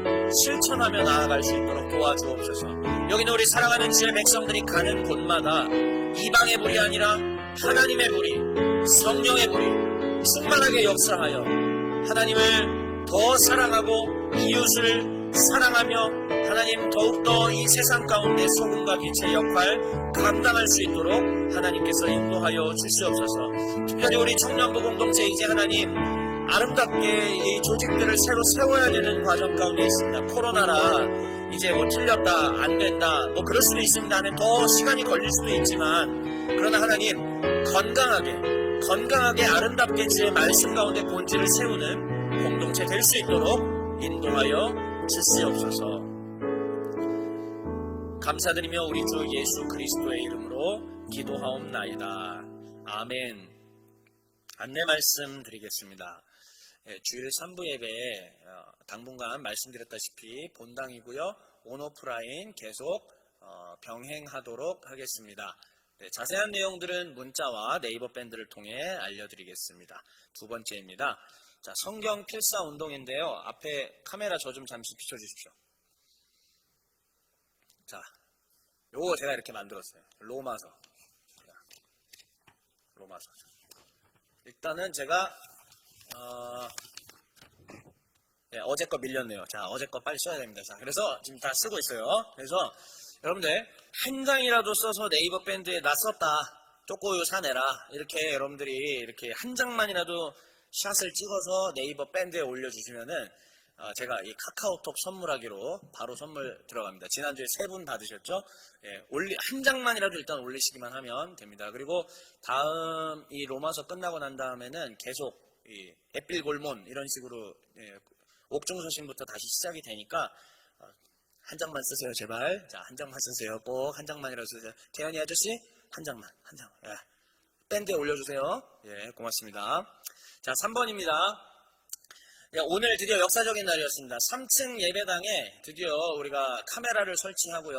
실천하며 나아갈 수 있도록 도와주옵소서. 여기는 우리 사랑하는 주의 백성들이 가는 곳마다 이방의 불이 아니라 하나님의 불이, 성령의 불이 충만하게 역사하여 하나님을 더 사랑하고 이웃을 사랑하며 하나님 더욱더 이 세상 가운데 소금과 빛의 역할 감당할 수 있도록 하나님께서 인도하여 주시옵소서. 특별히 우리 청년부 공동체 이제 하나님 아름답게 이 조직들을 새로 세워야 되는 과정 가운데 있습니다. 코로나라 이제 틀렸다 안 된다 그럴 수도 있습니다. 하는 더 시간이 걸릴 수도 있지만 그러나 하나님 건강하게 아름답게 주의 말씀 가운데 본질을 세우는 공동체 될 수 있도록 인도하여 주시옵소서. 감사드리며 우리 주 예수 그리스도의 이름으로 기도하옵나이다. 아멘. 안내 말씀드리겠습니다. 주일 3부 예배에 당분간 말씀드렸다시피 본당이고요. 온오프라인 계속 병행하도록 하겠습니다. 자세한 내용들은 문자와 네이버 밴드를 통해 알려드리겠습니다. 두 번째입니다. 자, 성경 필사 운동인데요. 앞에 카메라 저 좀 잠시 비춰주십시오. 자, 요거 제가 이렇게 만들었어요. 로마서. 일단은 제가 어제 거 밀렸네요. 자, 어제 거 빨리 써야 됩니다. 자, 그래서 지금 다 쓰고 있어요. 그래서 여러분들 한 장이라도 써서 네이버 밴드에 나 썼다, 쪼꼬유 사내라, 이렇게 여러분들이 이렇게 한 장만이라도 샷을 찍어서 네이버 밴드에 올려주시면은 제가 이 카카오톡 선물하기로 바로 선물 들어갑니다. 지난주에 3분 받으셨죠? 한 장만이라도 일단 올리시기만 하면 됩니다. 그리고 다음 이 로마서 끝나고 난 다음에는 계속 이 에필골몬 이런 식으로 옥중서신부터 다시 시작이 되니까 한 장만 쓰세요, 제발. 자, 한 장만 쓰세요. 꼭 한 장만이라도 쓰세요. 태연이 아저씨, 한 장만, 한 장. 밴드에 올려주세요. 예, 고맙습니다. 자, 3번입니다. 오늘 드디어 역사적인 날이었습니다. 3층 예배당에 드디어 우리가 카메라를 설치하고요.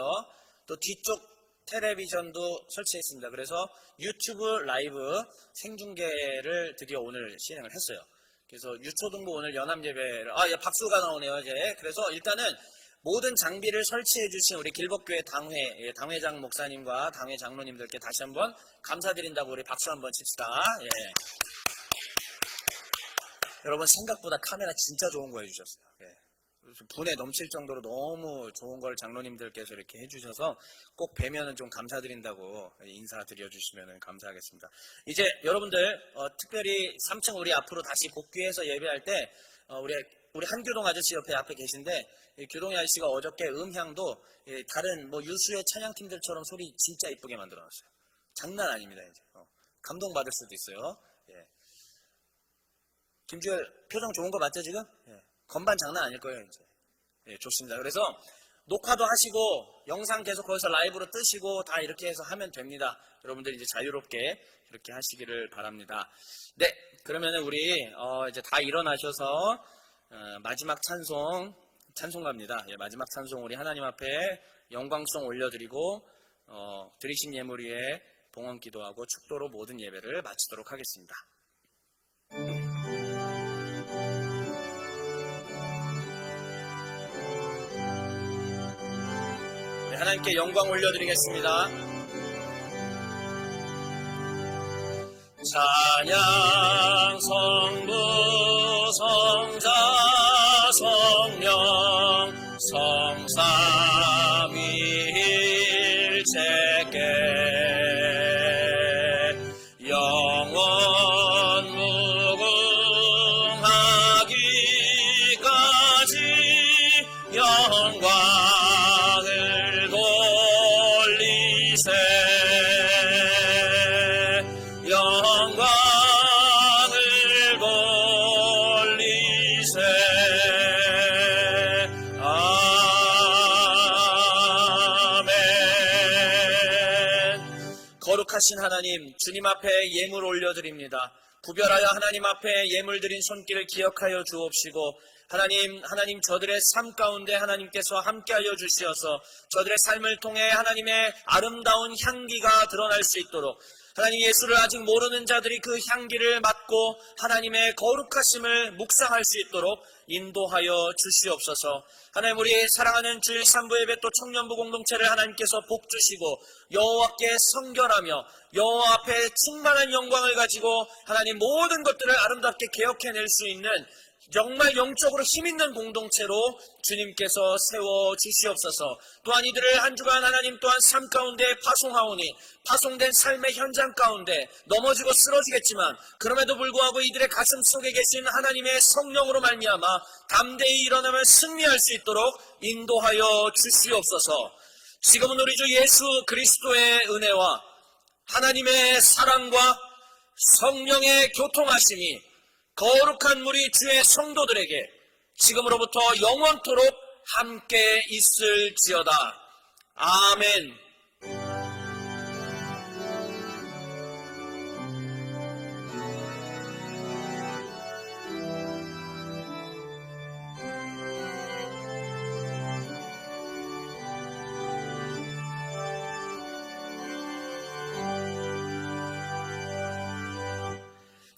또 뒤쪽 텔레비전도 설치했습니다. 그래서 유튜브 라이브 생중계를 드디어 오늘 실행을 했어요. 그래서 유초등부 오늘 연합예배를, 박수가 나오네요, 이제. 그래서 일단은 모든 장비를 설치해 주신 우리 길법교회 당회장 목사님과 당회 장로님들께 다시 한번 감사드린다고 우리 박수 한번 칩시다. 예. 여러분 생각보다 카메라 진짜 좋은 거 해주셨어요. 예. 분에 넘칠 정도로 너무 좋은 걸 장로님들께서 이렇게 해주셔서 꼭 뵈면은 좀 감사드린다고 인사드려 주시면 감사하겠습니다. 이제 여러분들 특별히 3층 우리 앞으로 다시 복귀해서 예배할 때 우리 한교동 아저씨 옆에 앞에 계신데 교동이 아저씨가 어저께 음향도 다른 유수의 찬양팀들처럼 소리 진짜 이쁘게 만들어놨어요. 장난 아닙니다. 이제 감동받을 수도 있어요. 예. 김주열 표정 좋은 거 맞죠 지금? 예. 건반 장난 아닐 거예요 이제. 예, 좋습니다. 그래서 녹화도 하시고 영상 계속 거기서 라이브로 뜨시고 다 이렇게 해서 하면 됩니다. 여러분들 이제 자유롭게 이렇게 하시기를 바랍니다. 네, 그러면은 우리 이제 다 일어나셔서 마지막 찬송가입니다. 예, 마지막 찬송 우리 하나님 앞에 영광송 올려드리고 드리신 예물 위에 봉헌 기도하고 축도로 모든 예배를 마치도록 하겠습니다. 네, 하나님께 영광 올려드리겠습니다. 찬양 성부 성자 성령 성삼위일체께 영원 무궁하기까지 영광을 돌리세 영광을 돌리세 거룩하신 하나님, 주님 앞에 예물 올려드립니다. 구별하여 하나님 앞에 예물 드린 손길을 기억하여 주옵시고 하나님 저들의 삶 가운데 하나님께서 함께하여 주시어서 저들의 삶을 통해 하나님의 아름다운 향기가 드러날 수 있도록 하나님 예수를 아직 모르는 자들이 그 향기를 맡고 하나님의 거룩하심을 묵상할 수 있도록 인도하여 주시옵소서. 하나님 우리 사랑하는 주일 3부 예배 또 청년부 공동체를 하나님께서 복주시고 여호와께 성결하며 여호와 앞에 충만한 영광을 가지고 하나님 모든 것들을 아름답게 개혁해낼 수 있는 정말 영적으로 힘있는 공동체로 주님께서 세워주시옵소서. 또한 이들을 한 주간 하나님 또한 삶 가운데 파송하오니 파송된 삶의 현장 가운데 넘어지고 쓰러지겠지만 그럼에도 불구하고 이들의 가슴 속에 계신 하나님의 성령으로 말미암아 담대히 일어나며 승리할 수 있도록 인도하여 주시옵소서. 지금은 우리 주 예수 그리스도의 은혜와 하나님의 사랑과 성령의 교통하심이 거룩한 우리 주의 성도들에게 지금으로부터 영원토록 함께 있을지어다. 아멘.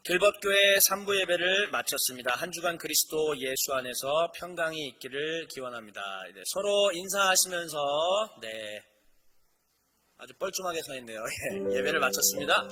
길벗교회 3부 예배를 마쳤습니다. 한 주간 그리스도 예수 안에서 평강이 있기를 기원합니다. 서로 인사하시면서 아주 뻘쭘하게 서 있네요. 예배를 마쳤습니다.